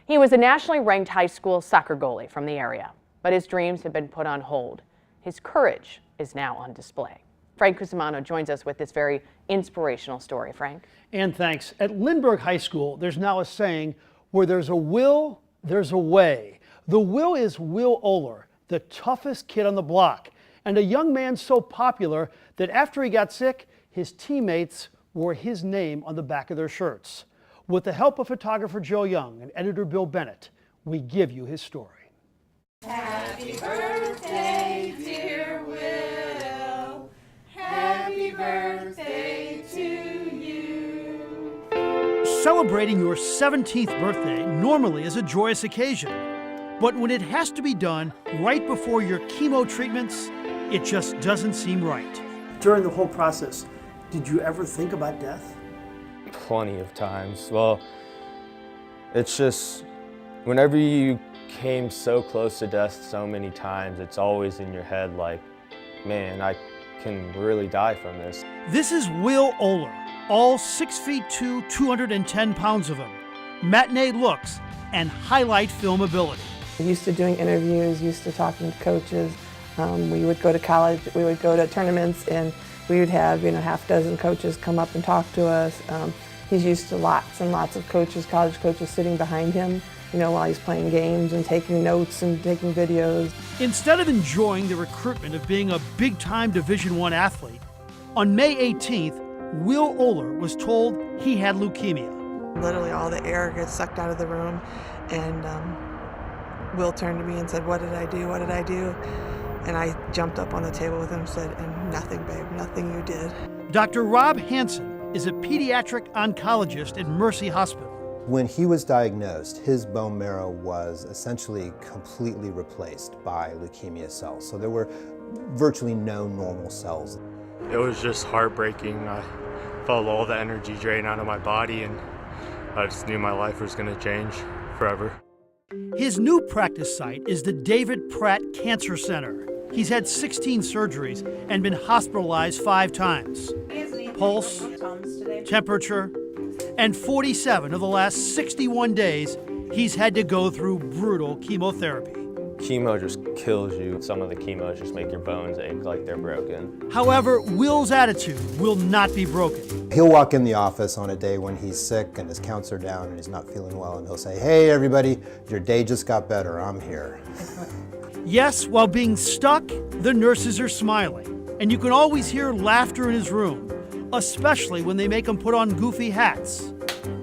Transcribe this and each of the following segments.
He was a nationally ranked high school soccer goalie from the area, but his dreams have been put on hold. His courage is now on display. Frank Cusimano joins us with this very inspirational story. Frank? And thanks. At Lindbergh High School, there's now a saying, where there's a will, there's a way. The will is Will Ohler, the toughest kid on the block, and a young man so popular that after he got sick, his teammates wore his name on the back of their shirts. With the help of photographer Joe Young and editor Bill Bennett, we give you his story. Happy birthday, dear Will. Happy birthday to you. Celebrating your 17th birthday normally is a joyous occasion, but when it has to be done right before your chemo treatments, it just doesn't seem right. During the whole process, did you ever think about death? Plenty of times. Well, it's just whenever you came so close to death so many times, it's always in your head like, man, I can really die from this. This is Will Ohler, all 6'2", 210 pounds of him, matinee looks, and highlight film ability. Used to doing interviews, used to talking to coaches. We would go to college, we would go to tournaments, and we would have, half dozen coaches come up and talk to us. He's used to lots and lots of coaches, college coaches sitting behind him, while he's playing games and taking notes and taking videos. Instead of enjoying the recruitment of being a big-time Division I athlete, on May 18th, Will Ohler was told he had leukemia. Literally all the air gets sucked out of the room, and Will turned to me and said, "What did I do? What did I do?" And I jumped up on the table with him and said, "And nothing, babe, nothing you did." Dr. Rob Hansen is a pediatric oncologist at Mercy Hospital. When he was diagnosed, his bone marrow was essentially completely replaced by leukemia cells. So there were virtually no normal cells. It was just heartbreaking. I felt all the energy drain out of my body, and I just knew my life was going to change forever. His new practice site is the David Pratt Cancer Center. He's had 16 surgeries and been hospitalized 5 times. Pulse, temperature, and 47 of the last 61 days, he's had to go through brutal chemotherapy. Chemo just kills you. Some of the chemos just make your bones ache like they're broken. However, Will's attitude will not be broken. He'll walk in the office on a day when he's sick and his counts are down and he's not feeling well, and he'll say, "Hey everybody, your day just got better, I'm here." Yes, while being stuck, the nurses are smiling, and you can always hear laughter in his room, especially when they make him put on goofy hats.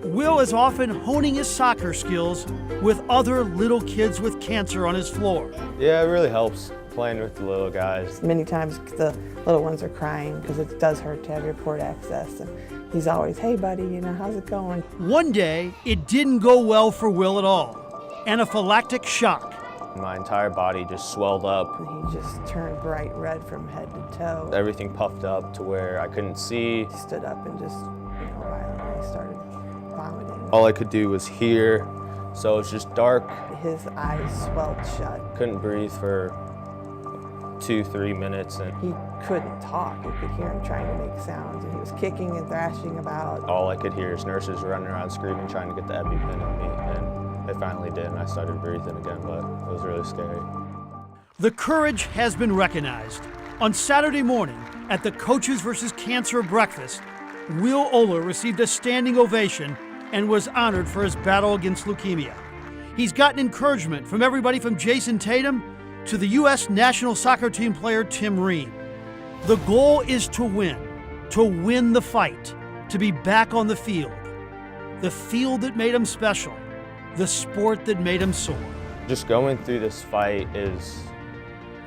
Will is often honing his soccer skills with other little kids with cancer on his floor. Yeah, it really helps playing with the little guys. Many times the little ones are crying because it does hurt to have your port access. And he's always, "Hey buddy, how's it going?" One day, it didn't go well for Will at all. Anaphylactic shock. My entire body just swelled up. He just turned bright red from head to toe. Everything puffed up to where I couldn't see. He stood up and just, violently started vomiting. All I could do was hear, so it was just dark. His eyes swelled shut. Couldn't breathe for 2-3 minutes. And he couldn't talk. You could hear him trying to make sounds, and he was kicking and thrashing about. all I could hear is nurses running around screaming, trying to get the EpiPen in me, and they finally did, and I started breathing again, but it was really scary. The courage has been recognized. On Saturday morning, at the Coaches vs. Cancer breakfast, Will Ohler received a standing ovation and was honored for his battle against leukemia. He's gotten encouragement from everybody from Jason Tatum to the U.S. national soccer team player Tim Ream. The goal is to win the fight, to be back on the field that made him special, the sport that made him soar. Just going through this fight is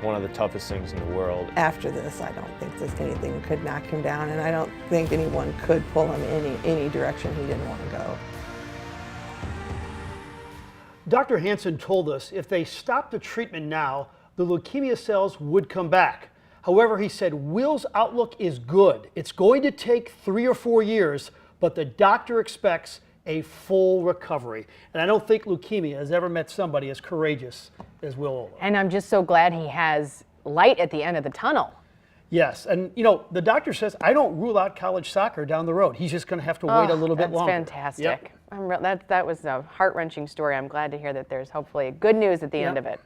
one of the toughest things in the world. After this, I don't think that anything could knock him down, and I don't think anyone could pull him any direction he didn't want to go. Dr. Hansen told us if they stopped the treatment now, the leukemia cells would come back. However, he said Will's outlook is good. It's going to take 3 or 4 years, but the doctor expects a full recovery. And I don't think leukemia has ever met somebody as courageous as Will Ohler. And I'm just so glad he has light at the end of the tunnel. Yes, and the doctor says, I don't rule out college soccer down the road. He's just going to have to wait a little bit longer. That's fantastic. Yep. That was a heart-wrenching story. I'm glad to hear that there's hopefully good news at the end of it.